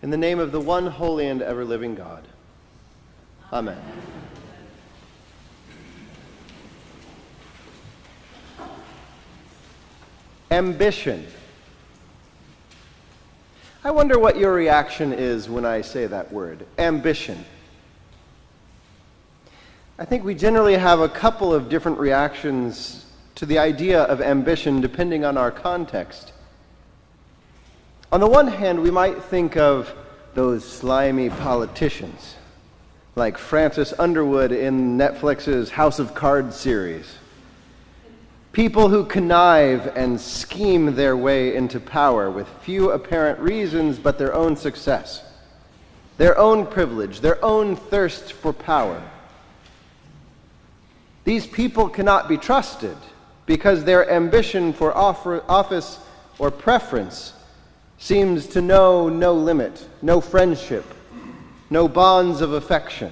In the name of the one holy and ever-living God. Amen. Ambition. I wonder what your reaction is when I say that word, ambition. I think we generally have a couple of different reactions to the idea of ambition depending on our context. On the one hand, we might think of those slimy politicians, like Francis Underwood in Netflix's House of Cards series. People who connive and scheme their way into power with few apparent reasons but their own success, their own privilege, their own thirst for power. These people cannot be trusted because their ambition for office or preference seems to know no limit, no friendship, no bonds of affection.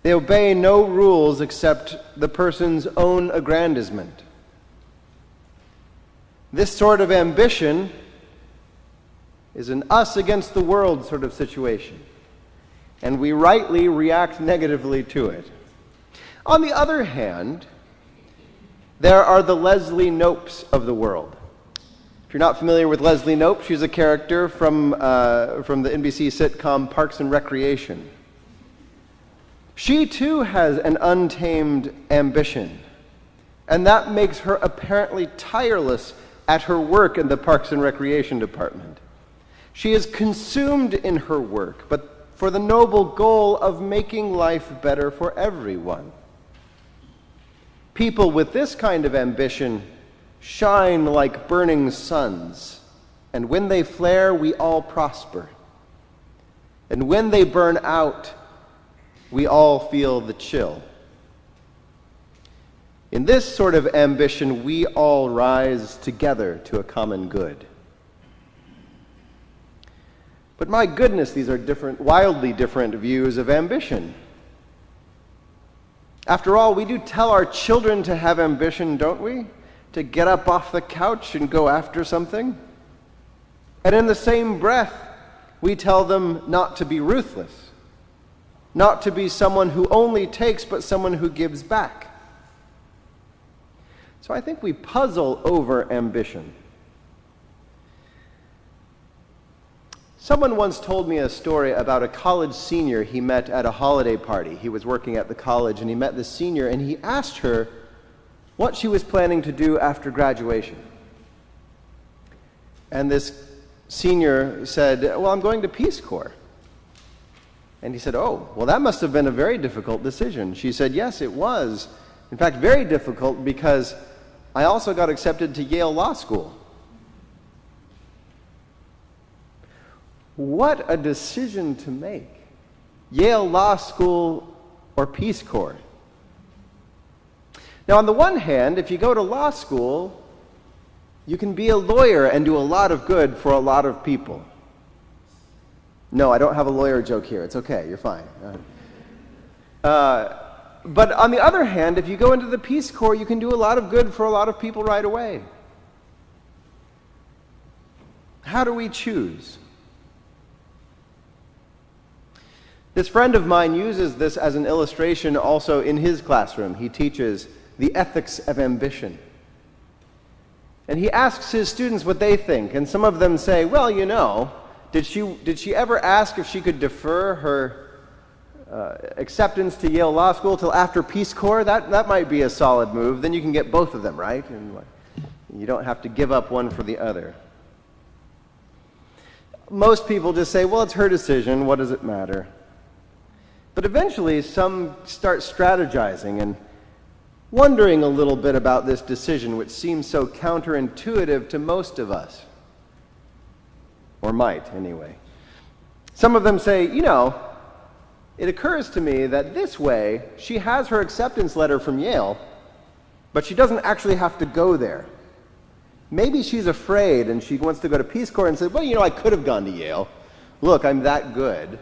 They obey no rules except the person's own aggrandizement. This sort of ambition is an us against the world sort of situation, and we rightly react negatively to it. On the other hand, there are the Leslie Knopes of the world. If you're not familiar with Leslie Knope, she's a character from the NBC sitcom Parks and Recreation. She too has an untamed ambition, and that makes her apparently tireless at her work in the Parks and Recreation department. She is consumed in her work, but for the noble goal of making life better for everyone. People with this kind of ambition shine like burning suns, and when they flare, we all prosper. And when they burn out, we all feel the chill. In this sort of ambition, we all rise together to a common good. But my goodness, these are different, wildly different views of ambition. After all, we do tell our children to have ambition, don't we? To get up off the couch and go after something. And in the same breath, we tell them not to be ruthless, not to be someone who only takes, but someone who gives back. So I think we puzzle over ambition. Someone once told me a story about a college senior he met at a holiday party. He was working at the college, and he met this senior, and he asked her what she was planning to do after graduation. And this senior said, "Well, I'm going to Peace Corps." And he said, "Oh, well, that must have been a very difficult decision." She said, "Yes, it was. In fact, very difficult because I also got accepted to Yale Law School." What a decision to make. Yale Law School or Peace Corps. Now, on the one hand, if you go to law school, you can be a lawyer and do a lot of good for a lot of people. No, I don't have a lawyer joke here. It's okay. You're fine. But on the other hand, if you go into the Peace Corps, you can do a lot of good for a lot of people right away. How do we choose? This friend of mine uses this as an illustration also in his classroom. He teaches the ethics of ambition. And he asks his students what they think, and some of them say, "Well, you know, did she ever ask if she could defer her acceptance to Yale Law School till after Peace Corps? That might be a solid move. Then you can get both of them, right? And you don't have to give up one for the other." Most people just say, "Well, it's her decision. What does it matter?" But eventually, some start strategizing and wondering a little bit about this decision, which seems so counterintuitive to most of us. Or might, anyway. Some of them say, "You know, it occurs to me that this way, she has her acceptance letter from Yale, but she doesn't actually have to go there. Maybe she's afraid and she wants to go to Peace Corps and say, well, you know, I could have gone to Yale. Look, I'm that good."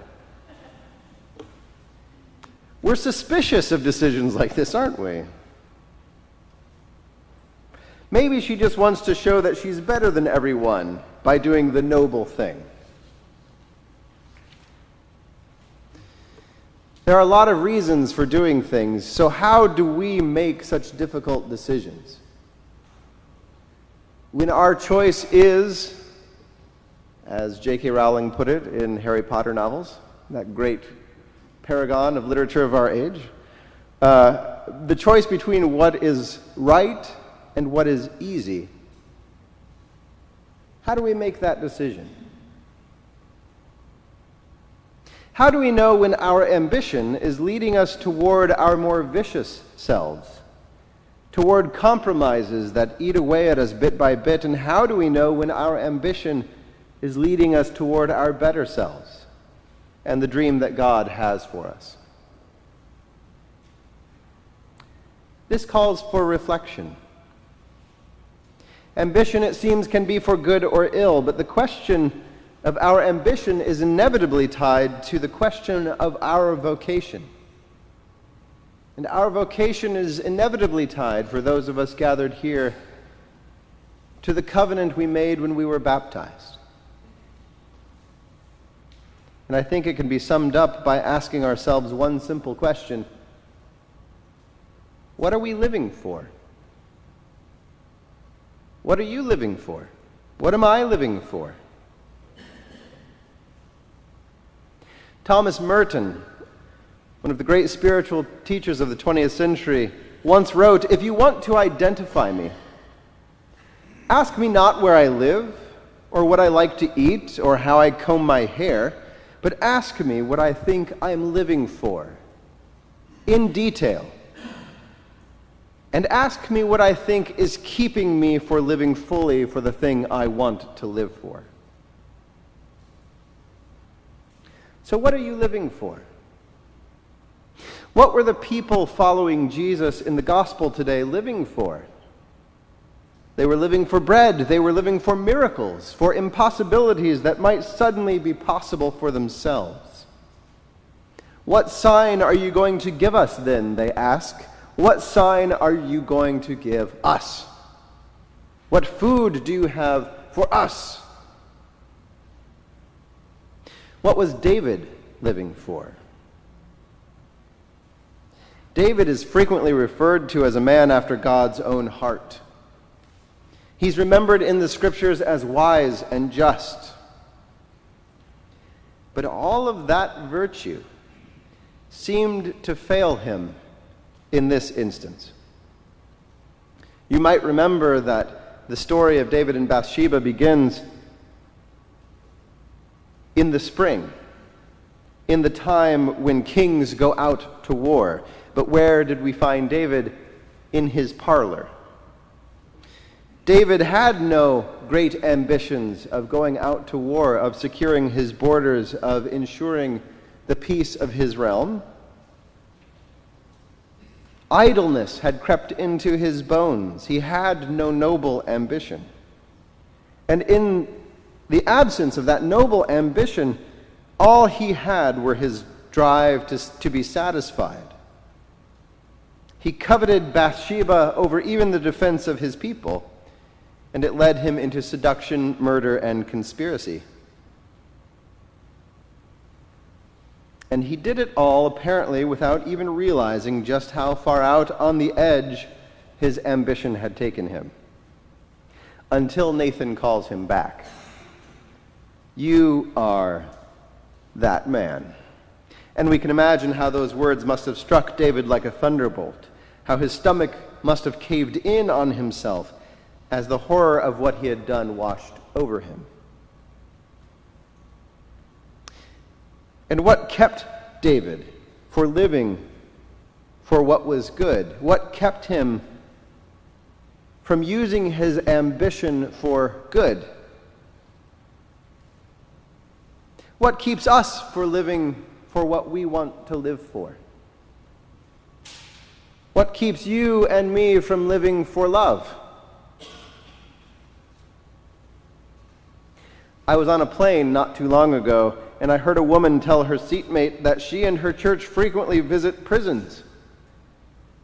We're suspicious of decisions like this, aren't we? Maybe she just wants to show that she's better than everyone by doing the noble thing. There are a lot of reasons for doing things, so how do we make such difficult decisions? When our choice is, as J.K. Rowling put it in Harry Potter novels, that great paragon of literature of our age, the choice between what is right and what is easy, how do we make that decision? How do we know when our ambition is leading us toward our more vicious selves, toward compromises that eat away at us bit by bit? And how do we know when our ambition is leading us toward our better selves and the dream that God has for us? This calls for reflection. Ambition, it seems, can be for good or ill, but the question of our ambition is inevitably tied to the question of our vocation. And our vocation is inevitably tied, for those of us gathered here, to the covenant we made when we were baptized. And I think it can be summed up by asking ourselves one simple question: what are we living for? What are you living for? What am I living for? Thomas Merton, one of the great spiritual teachers of the 20th century, once wrote, "If you want to identify me, ask me not where I live, or what I like to eat, or how I comb my hair, but ask me what I think I am living for, in detail. And ask me what I think is keeping me from living fully for the thing I want to live for." So what are you living for? What were the people following Jesus in the gospel today living for? They were living for bread. They were living for miracles, for impossibilities that might suddenly be possible for themselves. What sign are you going to give us then, they ask. What sign are you going to give us? What food do you have for us? What was David living for? David is frequently referred to as a man after God's own heart. He's remembered in the scriptures as wise and just. But all of that virtue seemed to fail him in this instance. You might remember that the story of David and Bathsheba begins in the spring, in the time when kings go out to war. But where did we find David? In his parlor. David had no great ambitions of going out to war, of securing his borders, of ensuring the peace of his realm. Idleness had crept into his bones. He had no noble ambition. And in the absence of that noble ambition, all he had were his drive to be satisfied. He coveted Bathsheba over even the defense of his people, and it led him into seduction, murder, and conspiracy. And he did it all, apparently, without even realizing just how far out on the edge his ambition had taken him. Until Nathan calls him back. "You are that man." And we can imagine how those words must have struck David like a thunderbolt, how his stomach must have caved in on himself as the horror of what he had done washed over him. And what kept David for living for what was good? What kept him from using his ambition for good? What keeps us for living for what we want to live for? What keeps you and me from living for love? I was on a plane not too long ago, and I heard a woman tell her seatmate that she and her church frequently visit prisons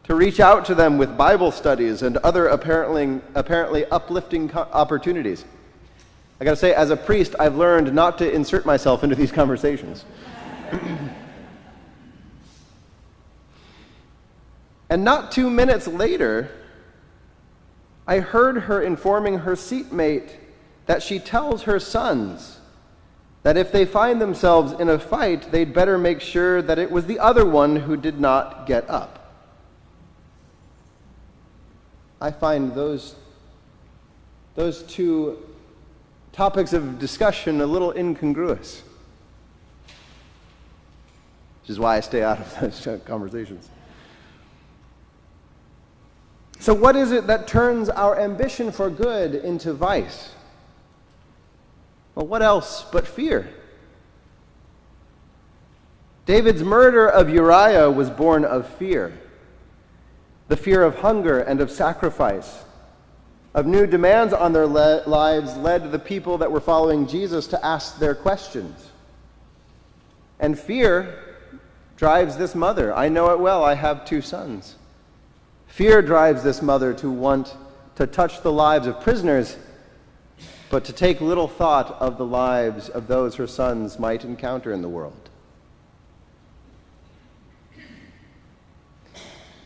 to reach out to them with Bible studies and other apparently uplifting opportunities. I gotta say, as a priest, I've learned not to insert myself into these conversations. And not 2 minutes later, I heard her informing her seatmate that she tells her sons that if they find themselves in a fight, they'd better make sure that it was the other one who did not get up. I find those two topics of discussion a little incongruous, which is why I stay out of those conversations. So what is it that turns our ambition for good into vice? Well, what else but fear? David's murder of Uriah was born of fear. The fear of hunger and of sacrifice, of new demands on their lives, led the people that were following Jesus to ask their questions. And fear drives this mother. I know it well. I have 2 sons. Fear drives this mother to want to touch the lives of prisoners, but to take little thought of the lives of those her sons might encounter in the world.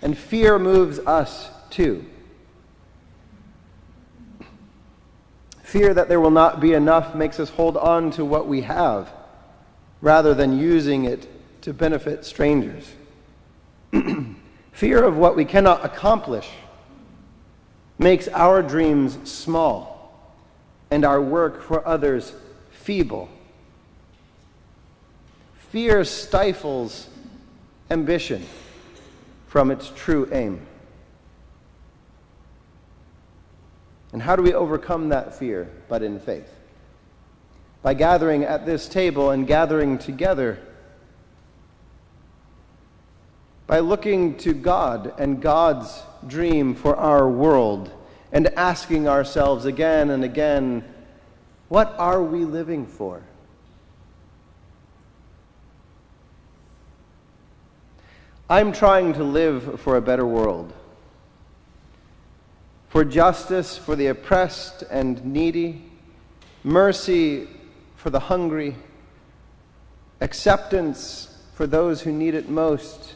And fear moves us too. Fear that there will not be enough makes us hold on to what we have, rather than using it to benefit strangers. Fear of what we cannot accomplish makes our dreams small and our work for others feeble. Fear stifles ambition from its true aim. And how do we overcome that fear but in faith? By gathering at this table and gathering together, by looking to God and God's dream for our world and asking ourselves again and again, what are we living for? I'm trying to live for a better world, for justice for the oppressed and needy, mercy for the hungry, acceptance for those who need it most,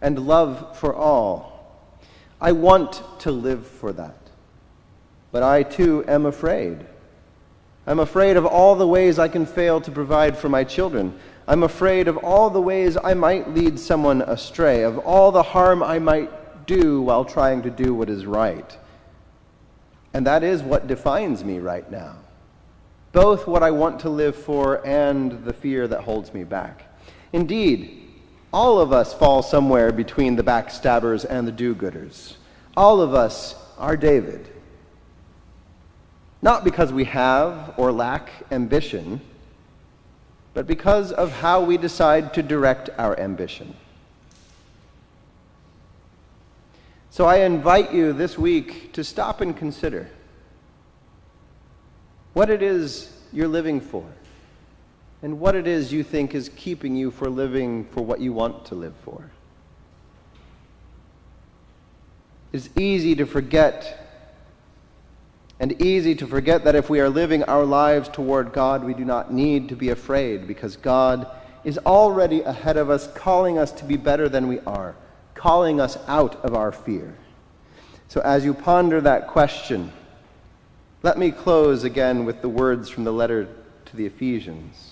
and love for all. I want to live for that. But I too am afraid. I'm afraid of all the ways I can fail to provide for my children. I'm afraid of all the ways I might lead someone astray, of all the harm I might do while trying to do what is right. And that is what defines me right now. Both what I want to live for and the fear that holds me back. Indeed, all of us fall somewhere between the backstabbers and the do-gooders. All of us are David. Not because we have or lack ambition, but because of how we decide to direct our ambition. So I invite you this week to stop and consider what it is you're living for, and what it is you think is keeping you from living for what you want to live for. It's easy to forget that if we are living our lives toward God, we do not need to be afraid, because God is already ahead of us, calling us to be better than we are, calling us out of our fear. So as you ponder that question, let me close again with the words from the letter to the Ephesians.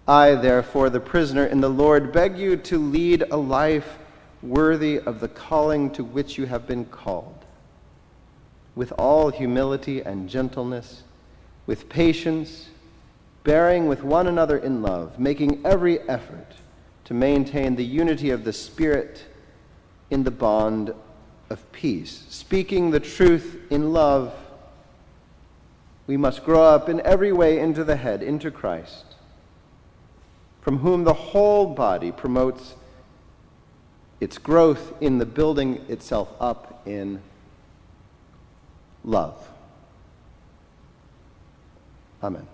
I, therefore, the prisoner in the Lord, beg you to lead a life worthy of the calling to which you have been called, with all humility and gentleness, with patience, bearing with one another in love, making every effort to maintain the unity of the Spirit in the bond of peace. Speaking the truth in love, we must grow up in every way into the head, into Christ, from whom the whole body promotes its growth in the building itself up in love. Amen.